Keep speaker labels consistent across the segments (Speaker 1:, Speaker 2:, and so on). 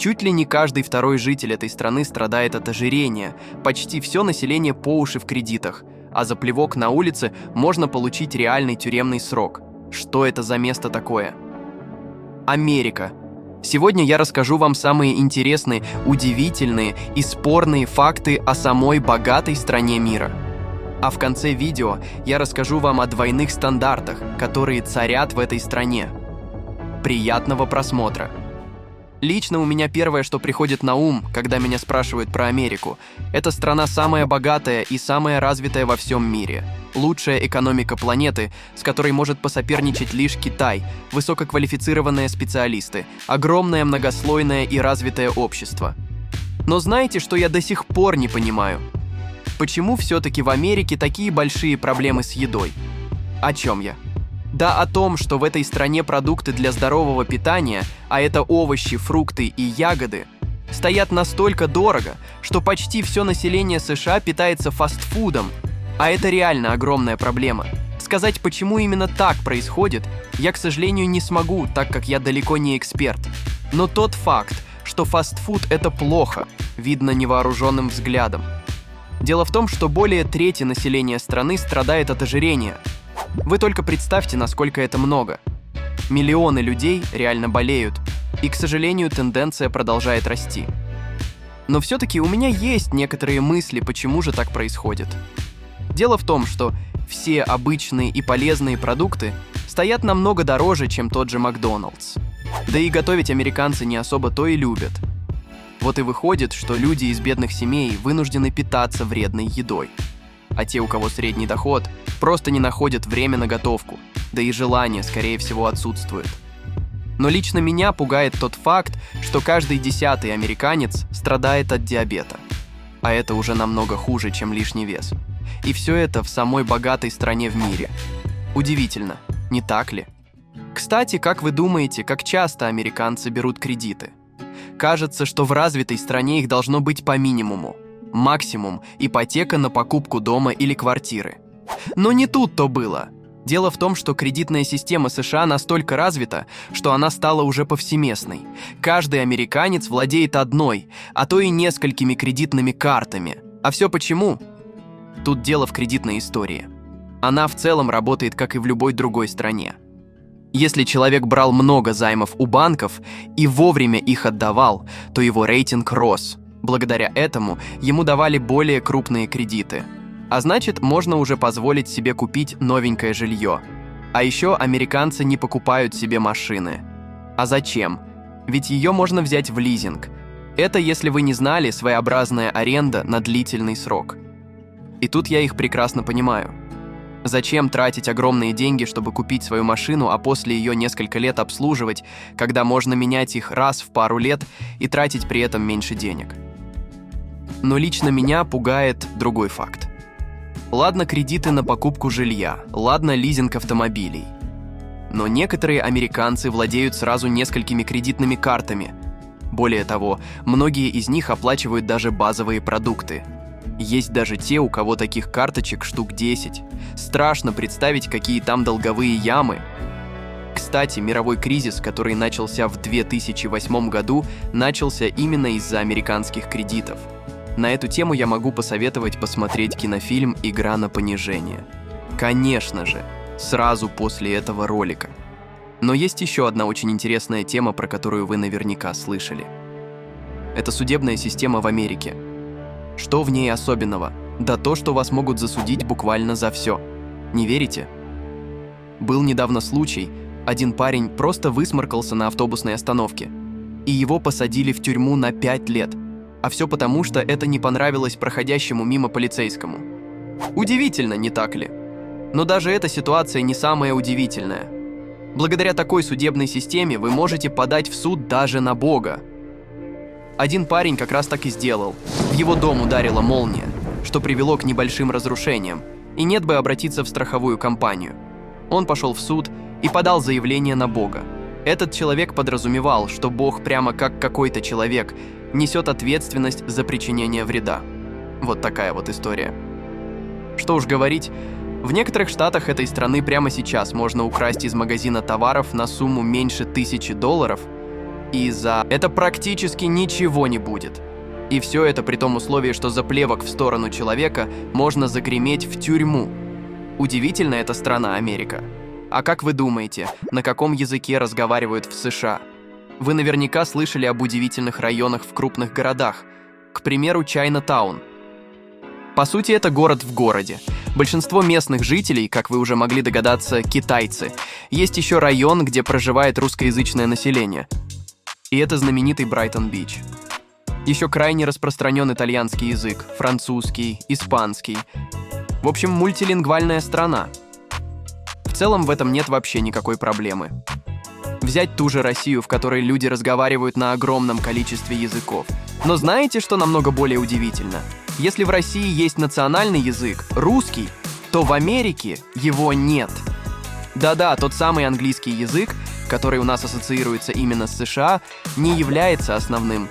Speaker 1: Чуть ли не каждый второй житель этой страны страдает от ожирения, почти все население по уши в кредитах, а за плевок на улице можно получить реальный тюремный срок. Что это за место такое? Америка. Сегодня я расскажу вам самые интересные, удивительные и спорные факты о самой богатой стране мира. А в конце видео я расскажу вам о двойных стандартах, которые царят в этой стране. Приятного просмотра! Лично у меня первое, что приходит на ум, когда меня спрашивают про Америку, это страна самая богатая и самая развитая во всем мире. Лучшая экономика планеты, с которой может посоперничать лишь Китай, высококвалифицированные специалисты, огромное многослойное и развитое общество. Но знаете, что я до сих пор не понимаю? Почему все-таки в Америке такие большие проблемы с едой? О чем я? Да о том, что в этой стране продукты для здорового питания, а это овощи, фрукты и ягоды, стоят настолько дорого, что почти все население США питается фастфудом, а это реально огромная проблема. Сказать, почему именно так происходит, я, к сожалению, не смогу, так как я далеко не эксперт. Но тот факт, что фастфуд – это плохо, видно невооруженным взглядом. Дело в том, что более трети населения страны страдает от ожирения. Вы только представьте, насколько это много. Миллионы людей реально болеют, и, к сожалению, тенденция продолжает расти. Но все-таки у меня есть некоторые мысли, почему же так происходит. Дело в том, что все обычные и полезные продукты стоят намного дороже, чем тот же Макдоналдс. Да и готовить американцы не особо то и любят. Вот и выходит, что люди из бедных семей вынуждены питаться вредной едой. А те, у кого средний доход, просто не находят время на готовку, да и желание, скорее всего, отсутствует. Но лично меня пугает тот факт, что каждый 10-й американец страдает от диабета. А это уже намного хуже, чем лишний вес. И все это в самой богатой стране в мире. Удивительно, не так ли? Кстати, как вы думаете, как часто американцы берут кредиты? Кажется, что в развитой стране их должно быть по минимуму. Максимум – ипотека на покупку дома или квартиры. Но не тут-то было. Дело в том, что кредитная система США настолько развита, что она стала уже повсеместной. Каждый американец владеет одной, а то и несколькими кредитными картами. А все почему? Тут дело в кредитной истории. Она в целом работает, как и в любой другой стране. Если человек брал много займов у банков и вовремя их отдавал, то его рейтинг рос. Благодаря этому ему давали более крупные кредиты. А значит, можно уже позволить себе купить новенькое жилье. А еще американцы не покупают себе машины. А зачем? Ведь ее можно взять в лизинг. Это, если вы не знали, своеобразная аренда на длительный срок. И тут я их прекрасно понимаю. Зачем тратить огромные деньги, чтобы купить свою машину, а после ее несколько лет обслуживать, когда можно менять их раз в пару лет и тратить при этом меньше денег? Но лично меня пугает другой факт. Ладно кредиты на покупку жилья, ладно лизинг автомобилей. Но некоторые американцы владеют сразу несколькими кредитными картами. Более того, многие из них оплачивают даже базовые продукты. Есть даже те, у кого таких карточек штук 10. Страшно представить, какие там долговые ямы. Кстати, мировой кризис, который начался в 2008 году, начался именно из-за американских кредитов. На эту тему я могу посоветовать посмотреть кинофильм «Игра на понижение». Конечно же, сразу после этого ролика. Но есть еще одна очень интересная тема, про которую вы наверняка слышали. Это судебная система в Америке. Что в ней особенного? Да то, что вас могут засудить буквально за все. Не верите? Был недавно случай, один парень просто высморкался на автобусной остановке, и его посадили в тюрьму на 5 лет. А все потому, что это не понравилось проходящему мимо полицейскому. Удивительно, не так ли? Но даже эта ситуация не самая удивительная. Благодаря такой судебной системе вы можете подать в суд даже на Бога. Один парень как раз так и сделал. В его дом ударила молния, что привело к небольшим разрушениям, и нет бы обратиться в страховую компанию. Он пошел в суд и подал заявление на Бога. Этот человек подразумевал, что Бог прямо как какой-то человек несет ответственность за причинение вреда. Вот такая вот история. Что уж говорить, в некоторых штатах этой страны прямо сейчас можно украсть из магазина товаров на сумму меньше $1000, и за это практически ничего не будет. И все это при том условии, что за плевок в сторону человека можно загреметь в тюрьму. Удивительно эта страна Америка. А как вы думаете, на каком языке разговаривают в США? Вы наверняка слышали об удивительных районах в крупных городах. К примеру, Чайна-таун. По сути, это город в городе. Большинство местных жителей, как вы уже могли догадаться, китайцы. Есть еще район, где проживает русскоязычное население. И это знаменитый Брайтон-Бич. Еще крайне распространен итальянский язык, французский, испанский. В общем, мультилингвальная страна. В целом в этом нет вообще никакой проблемы. Взять ту же Россию, в которой люди разговаривают на огромном количестве языков. Но знаете, что намного более удивительно? Если в России есть национальный язык, русский, то в Америке его нет. Да-да, тот самый английский язык, который у нас ассоциируется именно с США, не является основным.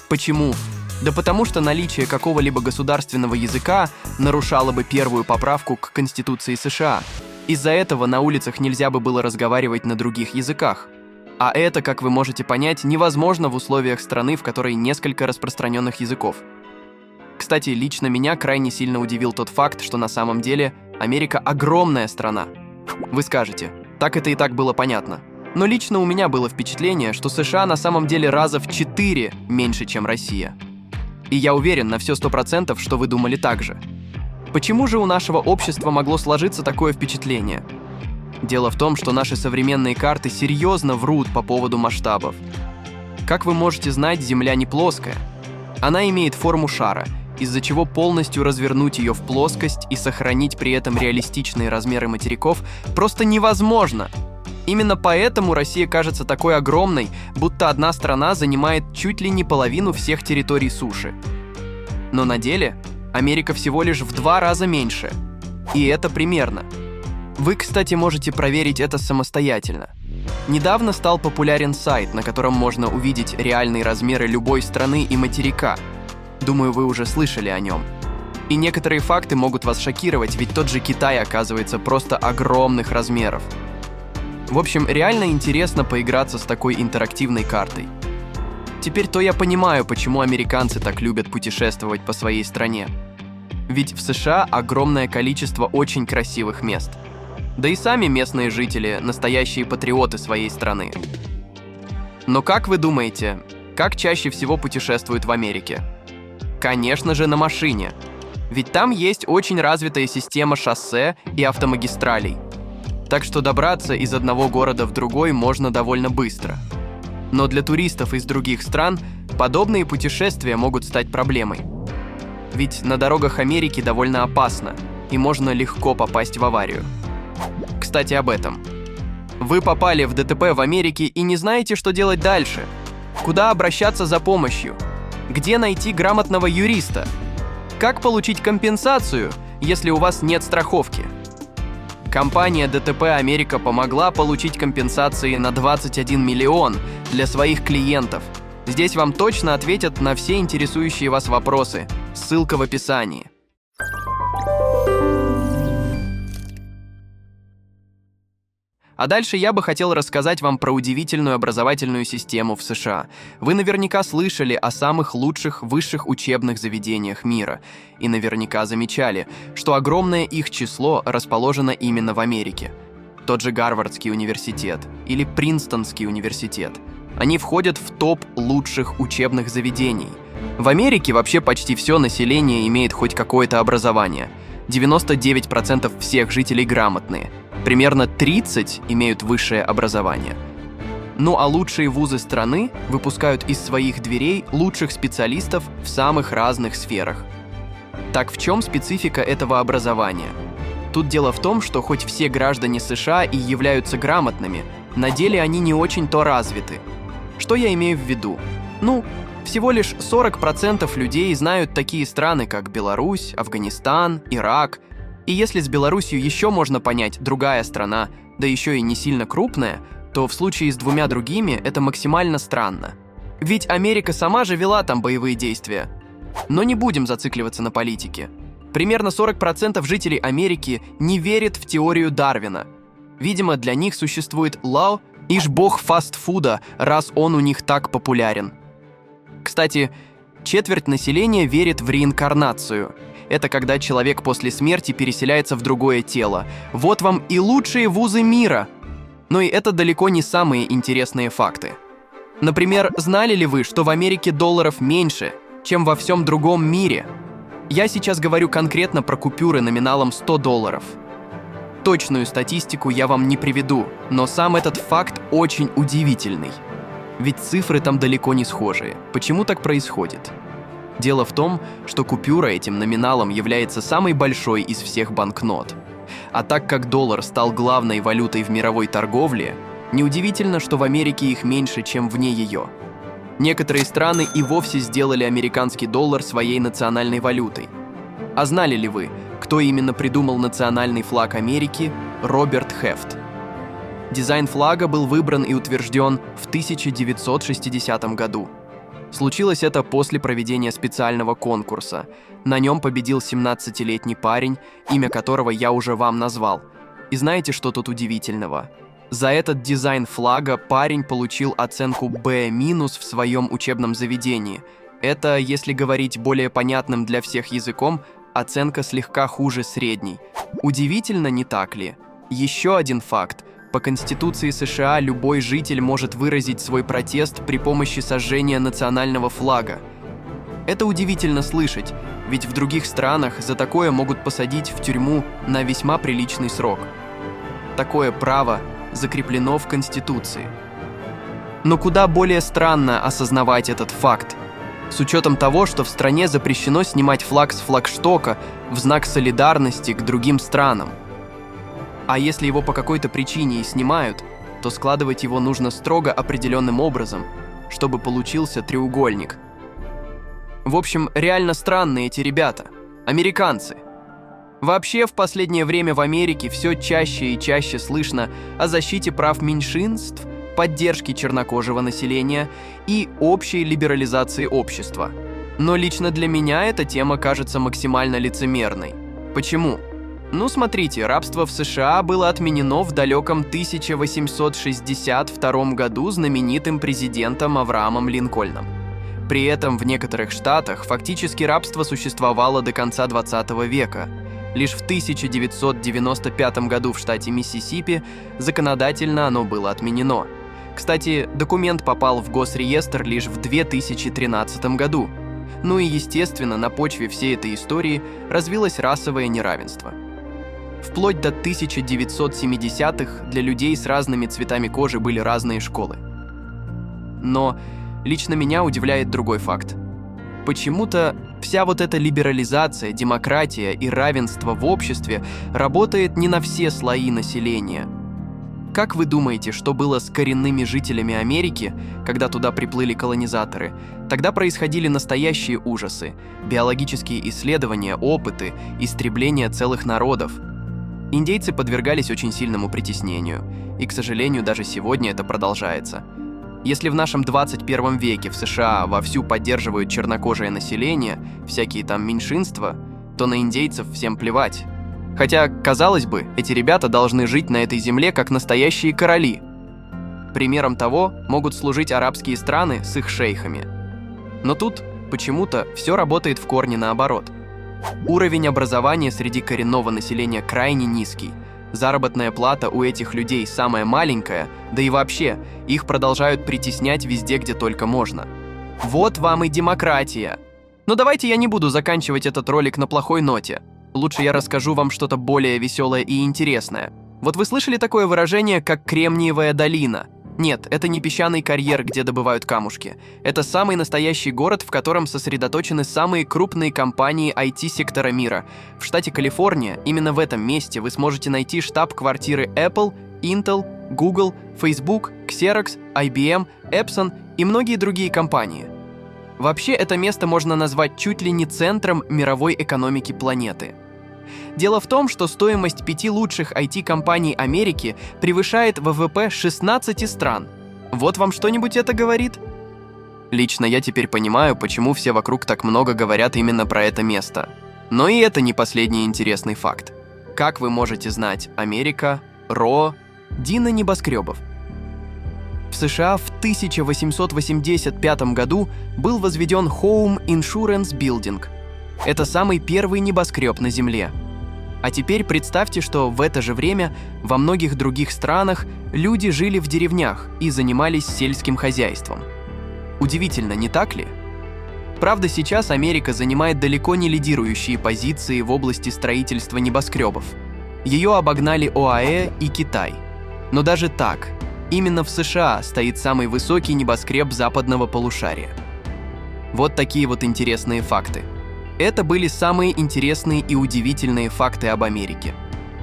Speaker 1: Почему? Да потому что наличие какого-либо государственного языка нарушало бы первую поправку к Конституции США. Из-за этого на улицах нельзя бы было разговаривать на других языках. А это, как вы можете понять, невозможно в условиях страны, в которой несколько распространенных языков. Кстати, лично меня крайне сильно удивил тот факт, что на самом деле Америка огромная страна. Вы скажете, так это и так было понятно. Но лично у меня было впечатление, что США на самом деле раза в 4 меньше, чем Россия. И я уверен на все 100%, что вы думали так же. Почему же у нашего общества могло сложиться такое впечатление? Дело в том, что наши современные карты серьезно врут по поводу масштабов. Как вы можете знать, Земля не плоская. Она имеет форму шара, из-за чего полностью развернуть ее в плоскость и сохранить при этом реалистичные размеры материков просто невозможно. Именно поэтому Россия кажется такой огромной, будто одна страна занимает чуть ли не половину всех территорий суши. Но на деле Америка всего лишь в 2 раза меньше. И это примерно. Вы, кстати, можете проверить это самостоятельно. Недавно стал популярен сайт, на котором можно увидеть реальные размеры любой страны и материка. Думаю, вы уже слышали о нем. И некоторые факты могут вас шокировать, ведь тот же Китай оказывается просто огромных размеров. В общем, реально интересно поиграться с такой интерактивной картой. Теперь-то я понимаю, почему американцы так любят путешествовать по своей стране. Ведь в США огромное количество очень красивых мест. Да и сами местные жители – настоящие патриоты своей страны. Но как вы думаете, как чаще всего путешествуют в Америке? Конечно же, на машине. Ведь там есть очень развитая система шоссе и автомагистралей. Так что добраться из одного города в другой можно довольно быстро. Но для туристов из других стран подобные путешествия могут стать проблемой. Ведь на дорогах Америки довольно опасно, и можно легко попасть в аварию. Кстати, об этом. Вы попали в ДТП в Америке и не знаете, что делать дальше. Куда обращаться за помощью? Где найти грамотного юриста? Как получить компенсацию, если у вас нет страховки? Компания ДТП Америка помогла получить компенсации на 21 миллион для своих клиентов. Здесь вам точно ответят на все интересующие вас вопросы. Ссылка в описании. А дальше я бы хотел рассказать вам про удивительную образовательную систему в США. Вы наверняка слышали о самых лучших высших учебных заведениях мира. И наверняка замечали, что огромное их число расположено именно в Америке. Тот же Гарвардский университет или Принстонский университет. Они входят в топ лучших учебных заведений. В Америке вообще почти все население имеет хоть какое-то образование. 99% всех жителей грамотные. Примерно 30 имеют высшее образование. Ну а лучшие вузы страны выпускают из своих дверей лучших специалистов в самых разных сферах. Так в чем специфика этого образования? Тут дело в том, что хоть все граждане США и являются грамотными, на деле они не очень-то развиты. Что я имею в виду? Ну, всего лишь 40% людей знают такие страны, как Беларусь, Афганистан, Ирак. И если с Беларусью еще можно понять другая страна, да еще и не сильно крупная, то в случае с 2 другими это максимально странно. Ведь Америка сама же вела там боевые действия. Но не будем зацикливаться на политике. Примерно 40% жителей Америки не верят в теорию Дарвина. Видимо, для них существует law Ишь бог фастфуда, раз он у них так популярен. Кстати, четверть населения верит в реинкарнацию. Это когда человек после смерти переселяется в другое тело. Вот вам и лучшие вузы мира. Но и это далеко не самые интересные факты. Например, знали ли вы, что в Америке долларов меньше, чем во всем другом мире? Я сейчас говорю конкретно про купюры номиналом $100. Точную статистику я вам не приведу, но сам этот факт очень удивительный. Ведь цифры там далеко не схожие. Почему так происходит? Дело в том, что купюра этим номиналом является самой большой из всех банкнот. А так как доллар стал главной валютой в мировой торговле, неудивительно, что в Америке их меньше, чем вне ее. Некоторые страны и вовсе сделали американский доллар своей национальной валютой. А знали ли вы, кто именно придумал национальный флаг Америки? Роберт Хефт. Дизайн флага был выбран и утвержден в 1960 году. Случилось это после проведения специального конкурса. На нем победил 17-летний парень, имя которого я уже вам назвал. И знаете, что тут удивительного? За этот дизайн флага парень получил оценку B- в своем учебном заведении. Это, если говорить более понятным для всех языком, оценка слегка хуже средней. Удивительно, не так ли? Еще один факт. По Конституции США любой житель может выразить свой протест при помощи сожжения национального флага. Это удивительно слышать, ведь в других странах за такое могут посадить в тюрьму на весьма приличный срок. Такое право закреплено в Конституции. Но куда более странно осознавать этот факт, с учетом того, что в стране запрещено снимать флаг с флагштока в знак солидарности к другим странам. А если его по какой-то причине и снимают, то складывать его нужно строго определенным образом, чтобы получился треугольник. В общем, реально странные эти ребята, американцы. Вообще, в последнее время в Америке все чаще и чаще слышно о защите прав меньшинств, поддержке чернокожего населения и общей либерализации общества. Но лично для меня эта тема кажется максимально лицемерной. Почему? Ну, смотрите, рабство в США было отменено в далеком 1862 году знаменитым президентом Авраамом Линкольном. При этом в некоторых штатах фактически рабство существовало до конца 20 века. Лишь в 1995 году в штате Миссисипи законодательно оно было отменено. Кстати, документ попал в Госреестр лишь в 2013 году. Ну и, естественно, на почве всей этой истории развилось расовое неравенство. Вплоть до 1970-х для людей с разными цветами кожи были разные школы. Но лично меня удивляет другой факт. Почему-то вся вот эта либерализация, демократия и равенство в обществе работает не на все слои населения. Как вы думаете, что было с коренными жителями Америки, когда туда приплыли колонизаторы? Тогда происходили настоящие ужасы, биологические исследования, опыты, истребление целых народов. Индейцы подвергались очень сильному притеснению, и, к сожалению, даже сегодня это продолжается. Если в нашем 21 веке в США вовсю поддерживают чернокожее население, всякие там меньшинства, то на индейцев всем плевать. Хотя, казалось бы, эти ребята должны жить на этой земле как настоящие короли. Примером того могут служить арабские страны с их шейхами. Но тут почему-то все работает в корне наоборот. Уровень образования среди коренного населения крайне низкий. Заработная плата у этих людей самая маленькая, да и вообще, их продолжают притеснять везде, где только можно. Вот вам и демократия. Но давайте я не буду заканчивать этот ролик на плохой ноте. Лучше я расскажу вам что-то более веселое и интересное. Вот вы слышали такое выражение, как «Кремниевая долина»? Нет, это не песчаный карьер, где добывают камушки. Это самый настоящий город, в котором сосредоточены самые крупные компании IT-сектора мира. В штате Калифорния, именно в этом месте вы сможете найти штаб-квартиры Apple, Intel, Google, Facebook, Xerox, IBM, Epson и многие другие компании. Вообще, это место можно назвать чуть ли не центром мировой экономики планеты. Дело в том, что стоимость 5 лучших IT-компаний Америки превышает ВВП 16 стран. Вот вам что-нибудь это говорит? Лично я теперь понимаю, почему все вокруг так много говорят именно про это место. Но и это не последний интересный факт. Как вы можете знать, Америка, РО, Дина небоскребов. В США в 1885 году был возведен Home Insurance Building. Это самый первый небоскреб на Земле. А теперь представьте, что в это же время во многих других странах люди жили в деревнях и занимались сельским хозяйством. Удивительно, не так ли? Правда, сейчас Америка занимает далеко не лидирующие позиции в области строительства небоскребов. Ее обогнали ОАЭ и Китай. Но даже так, именно в США стоит самый высокий небоскреб западного полушария. Вот такие вот интересные факты. Это были самые интересные и удивительные факты об Америке.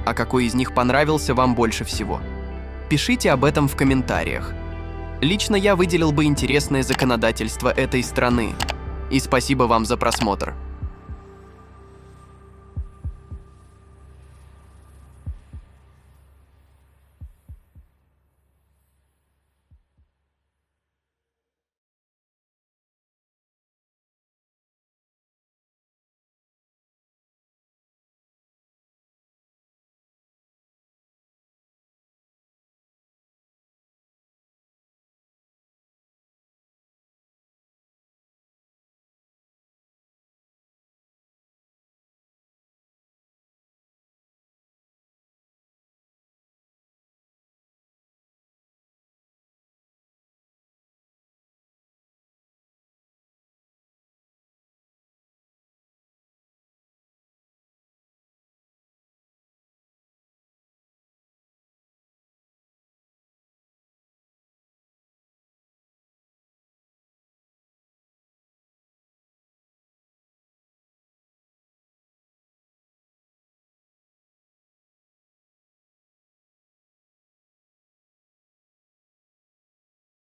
Speaker 1: А какой из них понравился вам больше всего? Пишите об этом в комментариях. Лично я выделил бы интересное законодательство этой страны. И спасибо вам за просмотр.